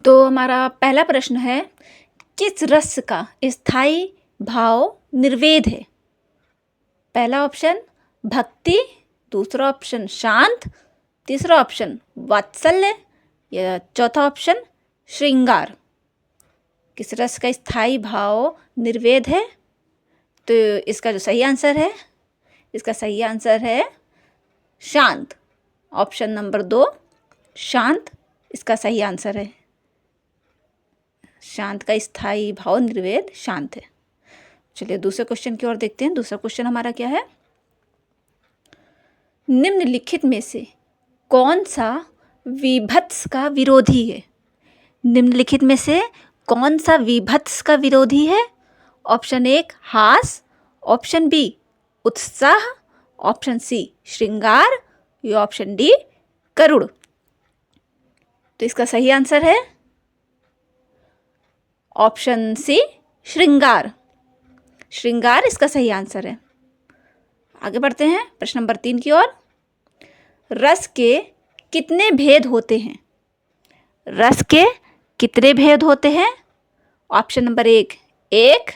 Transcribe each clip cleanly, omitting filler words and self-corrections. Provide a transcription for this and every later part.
तो हमारा पहला प्रश्न है, किस रस का स्थायी भाव निर्वेद है? पहला ऑप्शन भक्ति, दूसरा ऑप्शन शांत, तीसरा ऑप्शन वात्सल्य या चौथा ऑप्शन श्रृंगार। किस रस का स्थायी भाव निर्वेद है? तो इसका जो सही आंसर है, इसका सही आंसर है शांत। ऑप्शन नंबर 2 शांत इसका सही आंसर है। शांत का स्थायी भाव निर्वेद शांत है। चलिए दूसरे क्वेश्चन की ओर देखते हैं। दूसरा क्वेश्चन हमारा क्या है, निम्नलिखित में से कौन सा विभत्स का विरोधी है? निम्नलिखित में से कौन सा विभत्स का विरोधी है? ऑप्शन 1 हास, ऑप्शन बी उत्साह, ऑप्शन सी श्रृंगार या ऑप्शन डी करुण। तो इसका सही आंसर है ऑप्शन सी श्रृंगार। श्रृंगार इसका सही आंसर है। आगे बढ़ते हैं प्रश्न नंबर 3 की ओर। रस के कितने भेद होते हैं? रस के कितने भेद होते हैं? Option number 1 1,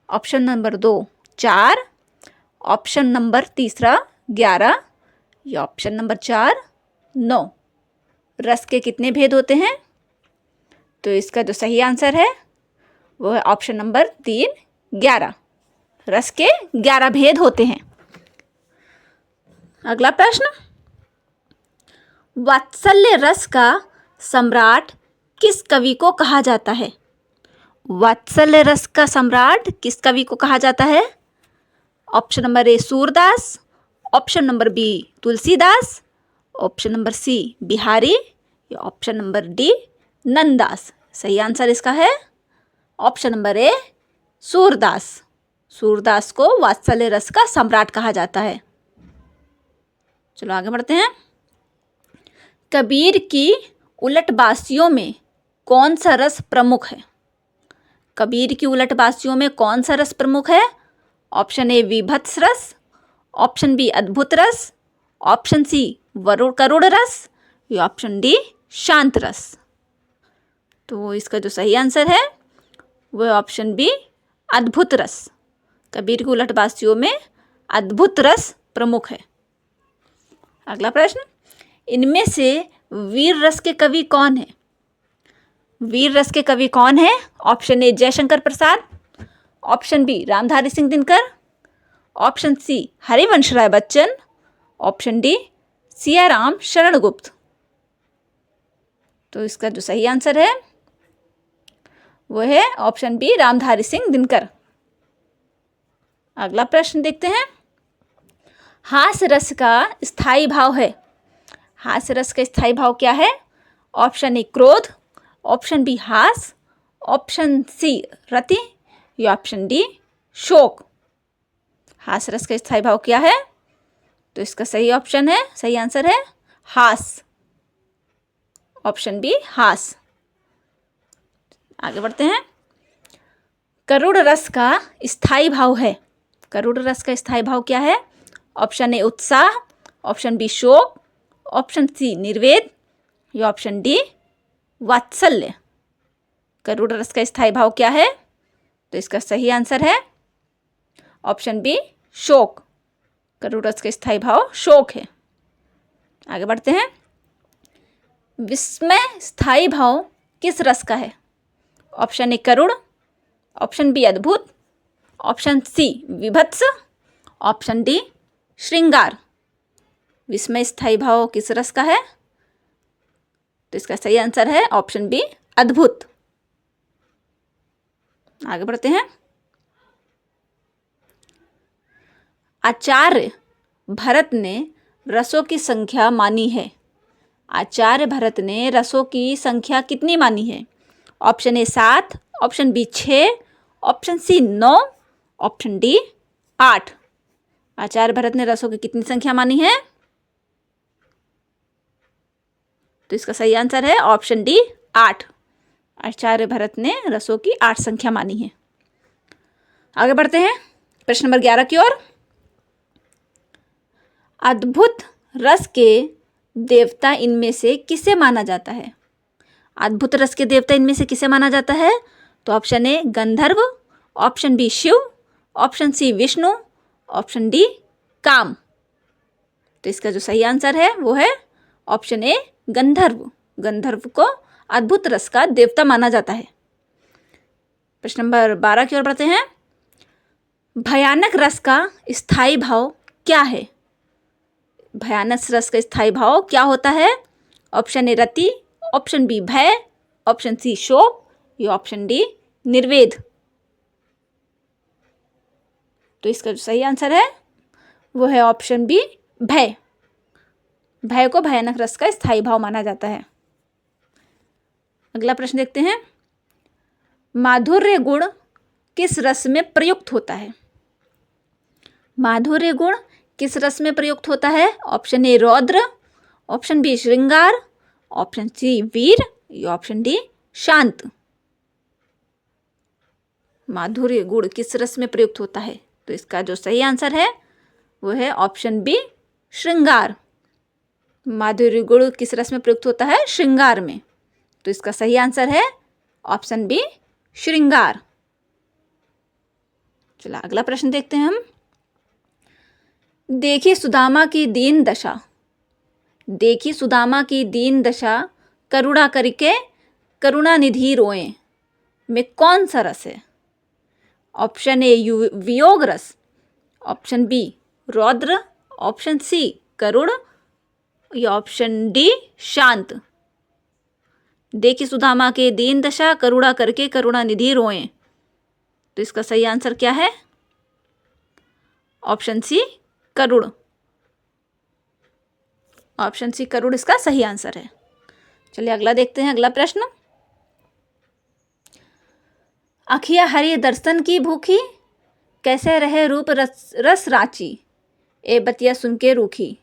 option number 2 4, option number तीसरा 11 या ऑप्शन नंबर 4 9। रस के कितने भेद होते हैं? तो इसका जो सही आंसर है वो है ऑप्शन नंबर 3 11। रस के 11 भेद होते हैं। अगला प्रश्न, वात्सल्य रस का सम्राट किस कवि को कहा जाता है? वात्सल्य रस का सम्राट किस कवि को कहा जाता है? Option number A Surdas, option number B Tulsidas, option number C Bihari या ऑप्शन नंबर डी नंददास। सही आंसर इसका है option number A Surdas. Surdas को वात्सल्य रस का सम्राट कहा जाता है। चलो आगे बढ़ते हैं। कबीर की उलटबासियों में कौन सा रस प्रमुख है? कबीर की उलटबासियों में कौन सा रस प्रमुख है? ऑप्शन ए विभत्स रस, ऑप्शन बी अद्भुत रस, ऑप्शन सी करुण रस या ऑप्शन डी शांत रस। तो इसका जो सही आंसर है वह ऑप्शन बी अद्भुत रस। कबीर की उलटबासियों में अद्भुत रस प्रमुख है। अगला प्रश्न, इनमें से वीर रस के कवि कौन है? वीर रस के कवि कौन है? Option A Jaishankar Prasad, option B Ramdhari Singh Dinkar, option C Harivansh Rai Bachchan, option D Siyaram Sharan Gupt. तो इसका जो सही आंसर है वो है ऑप्शन बी रामधारी सिंह दिनकर। अगला प्रश्न देखते हैं। हास रस का स्थायी भाव है। हास रस का स्थायी भाव क्या है? ऑप्शन ए क्रोध, ऑप्शन बी हास, ऑप्शन सी रति या ऑप्शन डी शोक। हास रस का स्थायी भाव क्या है? तो इसका सही ऑप्शन है, सही आंसर है हास। ऑप्शन बी हास। आगे बढ़ते हैं। करुण रस का स्थायी भाव है। करुण रस का स्थायी भाव क्या है? ऑप्शन ए उत्साह, ऑप्शन बी शोक, ऑप्शन सी निर्वेद या ऑप्शन डी वात्सल्य। करुण रस का स्थायी भाव क्या है? तो इसका सही आंसर है ऑप्शन बी शोक। करुण रस का स्थायी भाव शोक है। आगे बढ़ते हैं। विस्मय स्थायी भाव किस रस का है? ऑप्शन ए करुण, ऑप्शन बी अद्भुत, ऑप्शन सी विभत्स, ऑप्शन डी श्रृंगार। विस्मय स्थायी भाव किस रस का है? तो इसका सही आंसर है ऑप्शन बी अद्भुत। आगे बढ़ते हैं। आचार्य भरत ने रसों की संख्या मानी है। आचार्य भरत ने रसों की संख्या कितनी मानी है? Option A 7, option B 6, option C 9, option D 8। Acharya Bharat ने रसों की कितनी संख्या मानी है? तो इसका सही आंसर है ऑप्शन डी 8। आचार्य भरत ने रसों की 8 संख्या मानी है। आगे बढ़ते हैं प्रश्न नंबर 11 की ओर। अद्भुत रस के देवता इनमें से किसे माना जाता है? अद्भुत रस के देवता इनमें से किसे माना जाता है? तो option A Gandharva, option B Shiva, option C Vishnu, option D Kama. तो इसका जो सही आंसर है वो है ऑप्शन ए गंधर्व। गंधर्व को अद्भुत रस का देवता माना जाता है। प्रश्न नंबर 12 की ओर बढ़ते हैं। भयानक रस का स्थायी भाव क्या है? भयानक रस का स्थायी भाव क्या होता है? ऑप्शन ए रति, ऑप्शन बी भय, ऑप्शन सी शोक या ऑप्शन डी निर्वेद। तो इसका जो सही आंसर है वो है ऑप्शन बी भय। भय को भयानक रस का स्थायी भाव माना जाता है। अगला प्रश्न देखते हैं। माधुर्य गुण किस रस में प्रयुक्त होता है? माधुर्य गुण किस रस में प्रयुक्त होता है? ऑप्शन ए रौद्र, ऑप्शन बी श्रृंगार, ऑप्शन सी वीर या ऑप्शन डी शांत। माधुर्य गुण किस रस में प्रयुक्त होता है? तो इसका जो सही आंसर है वो है ऑप्शन बी श्रृंगार। माधुर्य गुण किस रस में प्रयुक्त होता है? श्रृंगार में। तो इसका सही आंसर है ऑप्शन बी श्रृंगार। चला अगला प्रश्न देखते हैं हम। देखी सुदामा की दीन दशा, देखी सुदामा की दीन दशा करुणा करके करुणा निधि रोए में कौन सा रस है? ऑप्शन ए वियोग रस, ऑप्शन बी रौद्र, ऑप्शन सी करुण या ऑप्शन डी शांत। देखी सुदामा के दीन दशा करुणा करके करुणा निधि रोए, तो इसका सही आंसर क्या है? ऑप्शन सी करुण। ऑप्शन सी करुण इसका सही आंसर है। चलिए अगला देखते हैं। अगला प्रश्न। अखिया हरि दर्शन की भूखी, कैसे रहे रूप रस राची, ए बतिया सुन के रूखी।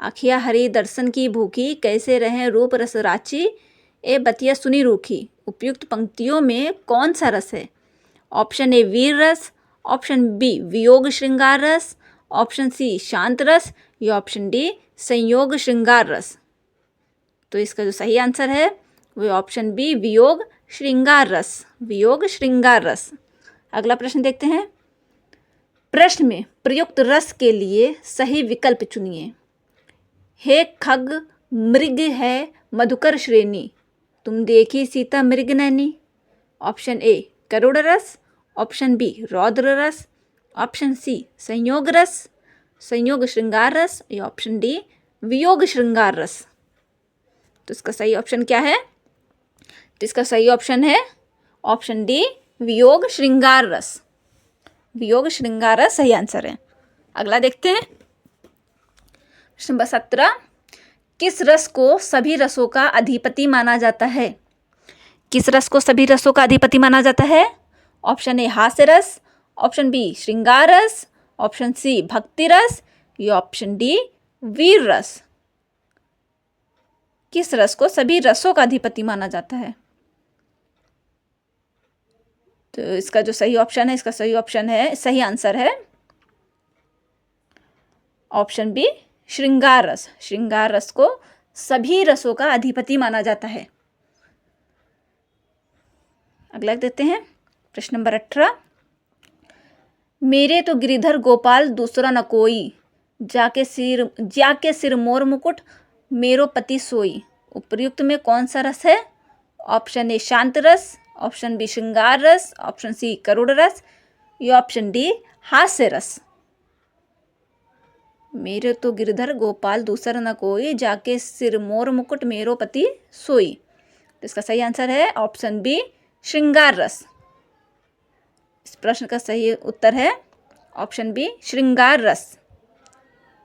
अखिया हरि दर्शन की भूखी, कैसे रहे रूप रस राची, ए बतिया सुनी रूखी। उपयुक्त पंक्तियों में कौन सा रस है? ऑप्शन ए वीर रस, ऑप्शन बी वियोग श्रृंगार रस, ऑप्शन सी शांत रस या ऑप्शन डी संयोग श्रृंगार रस। तो इसका जो सही आंसर है वो ऑप्शन बी वियोग श्रृंगार रस। वियोग श्रृंगार रस। अगला प्रश्न देखते हैं। प्रश्न में प्रयुक्त रस के लिए सही विकल्प चुनिए। हे खग मृग है मधुकर श्रेणी, तुम देखी सीता मृग नैनी। ऑप्शन ए करुण रस, ऑप्शन बी रौद्र रस, ऑप्शन सी संयोग रस, संयोग श्रृंगार रस या ऑप्शन डी वियोग श्रृंगार रस। तो इसका सही ऑप्शन क्या है? तो इसका सही ऑप्शन है ऑप्शन डी वियोग श्रृंगार रस। वियोग श्रृंगार रस सही आंसर है। अगला देखते हैं। प्रश्न नंबर 17। किस रस को सभी रसों का अधिपति माना जाता है? किस रस को सभी रसों का अधिपति माना जाता है? ऑप्शन ए हास्य रस, ऑप्शन बी श्रृंगार रस, ऑप्शन सी भक्ति रस या ऑप्शन डी वीर रस। किस रस को सभी रसों का अधिपति माना जाता है? तो इसका जो सही ऑप्शन है, इसका सही ऑप्शन है, सही आंसर है ऑप्शन बी श्रृंगार रस। श्रृंगार रस को सभी रसों का अधिपति माना जाता है। अगला देखते हैं। प्रश्न नंबर 18। मेरे तो गिरिधर गोपाल दूसरा न कोई, जाके सिर मोर मुकुट मेरो पति सोई। उपर्युक्त में कौन सा रस है? ऑप्शन ए शांत रस, ऑप्शन बी श्रृंगार रस, ऑप्शन सी करुण रस या ऑप्शन डी हास्य रस। मेरे तो गिरधर गोपाल दूसरा न कोई, जाके सिर मोर मुकुट मेरो पति सोई। तो इसका सही आंसर है ऑप्शन बी श्रृंगार रस। इस प्रश्न का सही उत्तर है ऑप्शन बी श्रृंगार रस।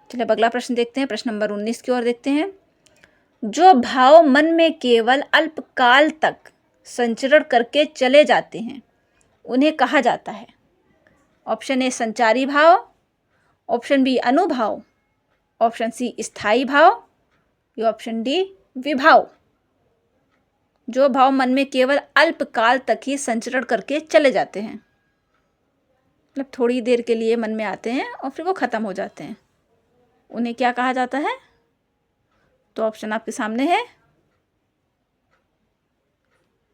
चलिए अब अगला प्रश्न देखते हैं। प्रश्न नंबर 19 की ओर देखते हैं। जो भाव मन में केवल अल्पकाल तक संचरण करके चले जाते हैं उन्हें कहा जाता है? ऑप्शन ए संचारी भाव, ऑप्शन बी अनुभाव, ऑप्शन सी स्थायी भाव या ऑप्शन डी विभाव। जो भाव मन में केवल अल्पकाल तक ही संचरण करके चले जाते हैं, मतलब थोड़ी देर के लिए मन में आते हैं और फिर वो खत्म हो जाते हैं, उन्हें क्या कहा जाता है? तो ऑप्शन आपके सामने है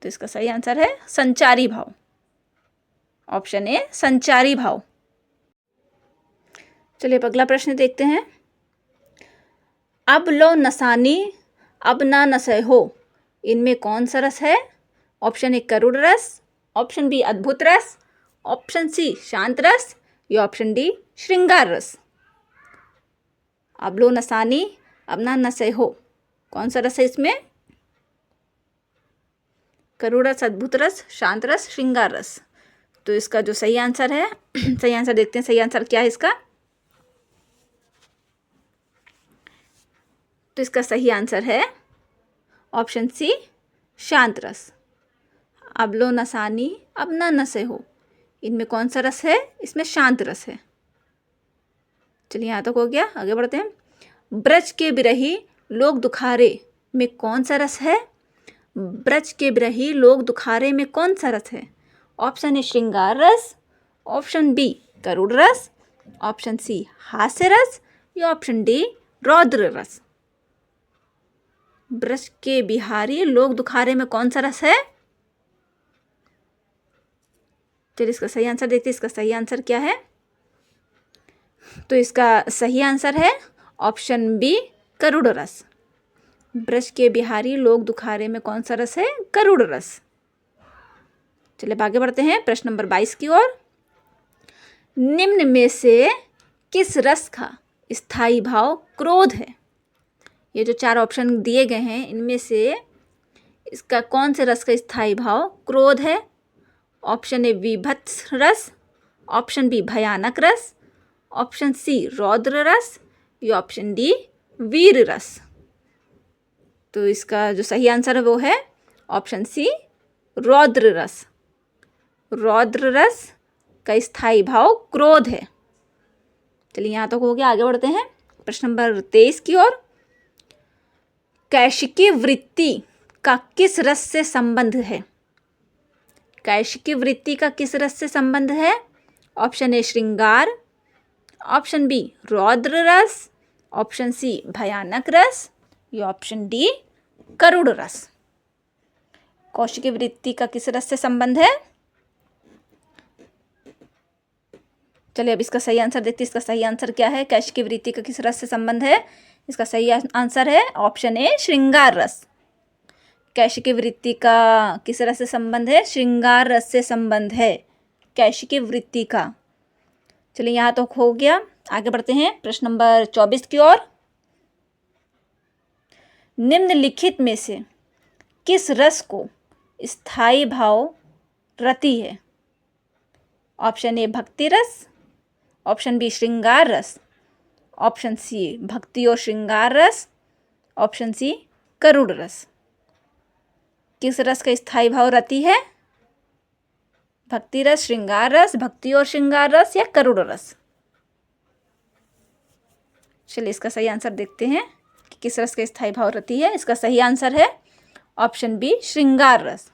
तो इसका सही आंसर है संचारी भाव, ऑप्शन ए संचारी भाव। चलिए अब अगला प्रश्न देखते हैं। अब लो नसानी अब ना नशे हो, इनमें कौन सा रस है? ऑप्शन ए करुण रस, ऑप्शन बी अद्भुत रस, ऑप्शन सी शांत रस या ऑप्शन डी श्रृंगार रस। अब लो नसानी अब ना नशे हो, कौन सा रस है इसमें? करुण रस, अद्भुत रस, शांत रस, श्रृंगार रस। तो इसका जो सही आंसर है सही आंसर देखते हैं, सही आंसर क्या है इसका? तो इसका सही आंसर है ऑप्शन सी शांत रस। अब लो नसानी अब ना नशे हो, इनमें कौन सा रस है? इसमें शांत रस है। चलिए यहाँ तक हो गया, आगे बढ़ते हैं। ब्रज के बिरही लोग दुखारे में कौन सा रस है? ब्रज के बिरही लोग दुखारे में कौन सा रस है? ऑप्शन ए श्रृंगार रस, ऑप्शन बी करुण रस, ऑप्शन सी हास्य रस या ऑप्शन डी रौद्र रस। ब्रज के बिहारी लोग दुखारे में कौन सा रस है? चलिए इसका सही आंसर देखते हैं, इसका सही आंसर क्या है? तो इसका सही आंसर है ऑप्शन बी करुण रस। ब्रज के बिहारी लोग दुखारे में कौन सा रस है? करुण रस। चलिए अब आगे बढ़ते हैं प्रश्न नंबर 22 की ओर। निम्न में से किस रस का स्थायी भाव क्रोध है? ये जो 4 ऑप्शन दिए गए हैं इनमें से इसका कौन से रस का स्थायी भाव क्रोध है? ऑप्शन ए विभत्स रस, ऑप्शन बी भयानक रस, ऑप्शन सी रौद्र रस या ऑप्शन डी वीर रस। तो इसका जो सही आंसर है वो है ऑप्शन सी रौद्र रस। रौद्र रस का स्थायी भाव क्रोध है। चलिए यहाँ तक हो गया, आगे बढ़ते हैं प्रश्न नंबर 23 की ओर। कैशिकी वृत्ति का किस रस से संबंध है? कैशिकी वृत्ति का किस रस से संबंध है? ऑप्शन ए श्रृंगार, ऑप्शन बी रौद्र रस, ऑप्शन सी भयानक रस या ऑप्शन डी करुण रस। कौशिकी वृत्ति का किस रस से संबंध है? चलिए अब इसका सही आंसर देखते हैं, इसका सही आंसर क्या है? कैशिकी वृत्ति का किस रस से संबंध है? इसका सही आंसर है ऑप्शन ए श्रृंगार रस। कैशिकी वृत्ति का किस रस से संबंध है? श्रृंगार रस से संबंध है कैशिकी वृत्ति का। चलिए यहाँ तो हो गया, आगे बढ़ते हैं प्रश्न नंबर 24 की ओर। निम्नलिखित में से किस रस को स्थायी भाव रति है? ऑप्शन ए भक्ति रस, ऑप्शन बी श्रृंगार रस, ऑप्शन सी भक्ति और श्रृंगार रस, ऑप्शन सी करुण रस। किस रस का स्थायी भाव रति है? भक्ति रस, श्रृंगार रस, भक्ति और श्रृंगार रस या करुण रस? चलिए इसका सही आंसर देखते हैं कि किस रस का स्थायी भाव रति है। इसका सही आंसर है ऑप्शन बी श्रृंगार रस।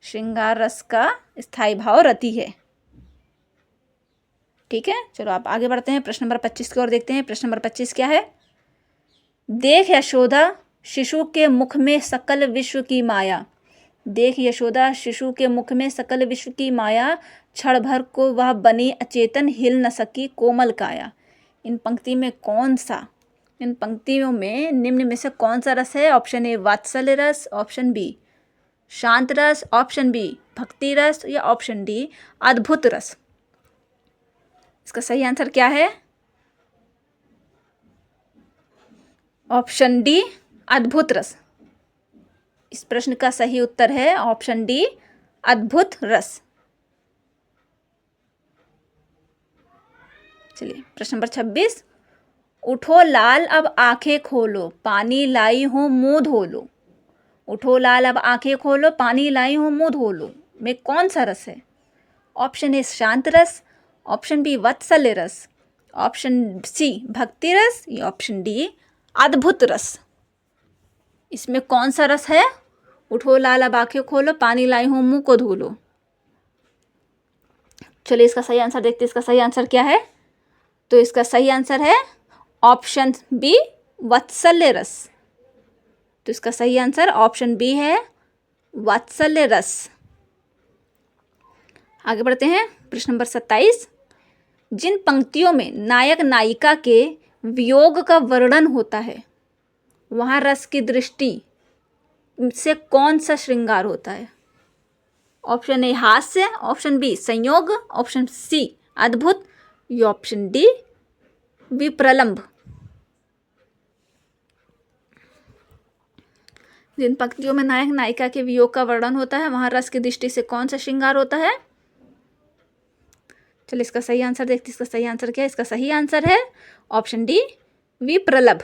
श्रृंगार रस का स्थायी भाव रति है। ठीक है, चलो आप आगे बढ़ते हैं प्रश्न नंबर 25 की ओर देखते हैं। प्रश्न नंबर 25 क्या है? देख यशोदा शिशु के मुख में सकल विश्व की माया। देख यशोदा शिशु के मुख में सकल विश्व की माया, क्षण भर को वह बनी अचेतन, हिल न सकी कोमल काया। इन पंक्तियों में निम्न में से कौन सा रस है? ऑप्शन ए वात्सल्य रस, ऑप्शन बी शांत रस, ऑप्शन बी भक्ति रस या ऑप्शन डी अद्भुत रस। इसका सही आंसर क्या है? ऑप्शन डी अद्भुत रस। इस प्रश्न का सही उत्तर है ऑप्शन डी अद्भुत रस। चलिए प्रश्न नंबर 26। उठो लाल अब आंखें खोलो, पानी लाई हूँ मुंह धो लो। उठो लाल अब आंखें खोलो, पानी लाई हूँ मुंह धो लो में कौन सा रस है? ऑप्शन ए शांत रस, ऑप्शन बी वात्सल्य रस, ऑप्शन सी भक्ति रस या ऑप्शन डी अद्भुत रस। इसमें कौन सा रस है? उठो लाल अब आंखें खोलो, पानी लाई हूँ मुंह को धो लो। चलिए इसका सही आंसर देखते हैं, इसका सही आंसर क्या है? तो इसका सही आंसर है ऑप्शन बी वात्सल्य रस। तो इसका सही आंसर ऑप्शन बी है वात्सल्य रस। आगे बढ़ते हैं, प्रश्न नंबर 27। जिन पंक्तियों में नायक नायिका के वियोग का वर्णन होता है वहाँ रस की दृष्टि से कौन सा श्रृंगार होता है? ऑप्शन ए हास्य, ऑप्शन बी संयोग, ऑप्शन सी अद्भुत, या ऑप्शन डी विप्रलंभ। जिन पंक्तियों में नायक नायिका के वियोग का वर्णन होता है वहां रस की दृष्टि से कौन सा श्रृंगार होता है? चलिए इसका सही आंसर देखते हैं। इसका सही आंसर क्या है? इसका सही आंसर है ऑप्शन डी विप्रलंभ।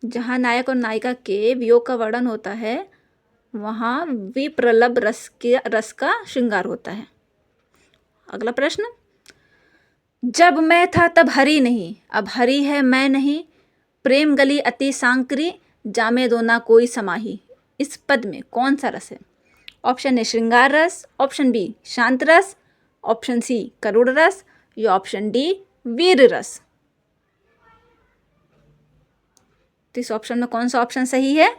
जहां नायक और नायिका के वियोग का वर्णन होता है वहां विप्रलंभ रस का श्रृंगार होता है। अगला प्रश्न, जब मैं था तब हरी नहीं, अब हरी है मैं नहीं, प्रेम गली अति सांकरी, जामे दो ना कोई समाही। इस पद में कौन सा रस है? ऑप्शन ए श्रृंगार रस, ऑप्शन बी शांत रस, ऑप्शन सी करुण रस, या ऑप्शन डी वीर रस। तो इस ऑप्शन में कौन सा ऑप्शन सही है?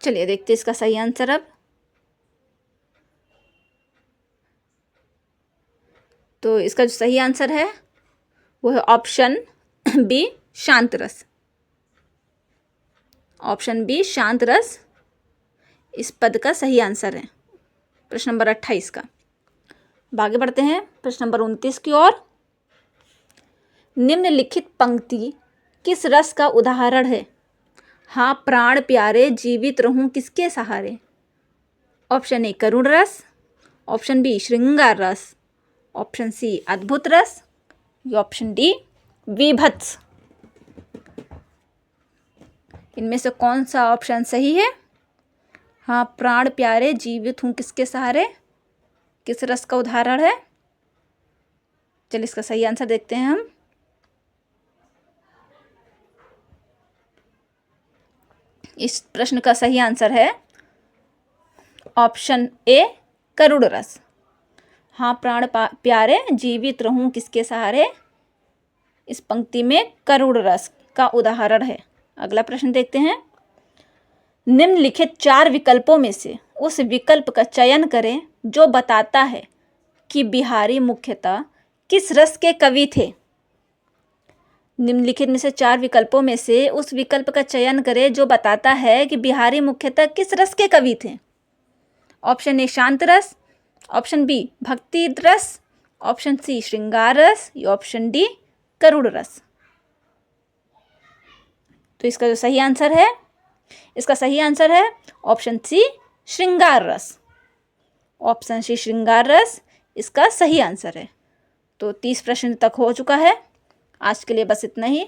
चलिए देखते हैं इसका सही आंसर अब। तो इसका जो सही आंसर है वो है ऑप्शन बी शांत रस। ऑप्शन बी शांत रस इस पद का सही आंसर है प्रश्न नंबर 28 का। आगे बढ़ते हैं प्रश्न नंबर 29 की ओर। निम्नलिखित पंक्ति किस रस का उदाहरण है? हाँ प्राण प्यारे जीवित रहूं किसके सहारे। ऑप्शन ए करुण रस, ऑप्शन बी श्रृंगार रस, ऑप्शन सी अद्भुत रस, या ऑप्शन डी विभत्स। इनमें से कौन सा ऑप्शन सही है? हाँ प्राण प्यारे जीवित हूं किसके सहारे किस रस का उदाहरण है? चलिए इसका सही आंसर देखते हैं हम। इस प्रश्न का सही आंसर है ऑप्शन ए करुण रस। हाँ प्राण प्यारे जीवित रहूं किसके सहारे इस पंक्ति में करुण रस का उदाहरण है। अगला प्रश्न देखते हैं। निम्नलिखित 4 विकल्पों में से उस विकल्प का चयन करें जो बताता है कि बिहारी मुख्यतः किस रस के कवि थे। निम्नलिखित में से 4 विकल्पों में से उस विकल्प का चयन करें जो बताता है कि बिहारी मुख्यतः किस रस के कवि थे। ऑप्शन ए शांत रस, ऑप्शन बी भक्ति रस, ऑप्शन सी श्रृंगार रस, या ऑप्शन डी करुण रस। तो इसका जो सही आंसर है इसका सही आंसर है ऑप्शन सी श्रृंगार रस। ऑप्शन सी श्रृंगार रस इसका सही आंसर है। तो 30 प्रश्न तक हो चुका है। आज के लिए बस इतना ही।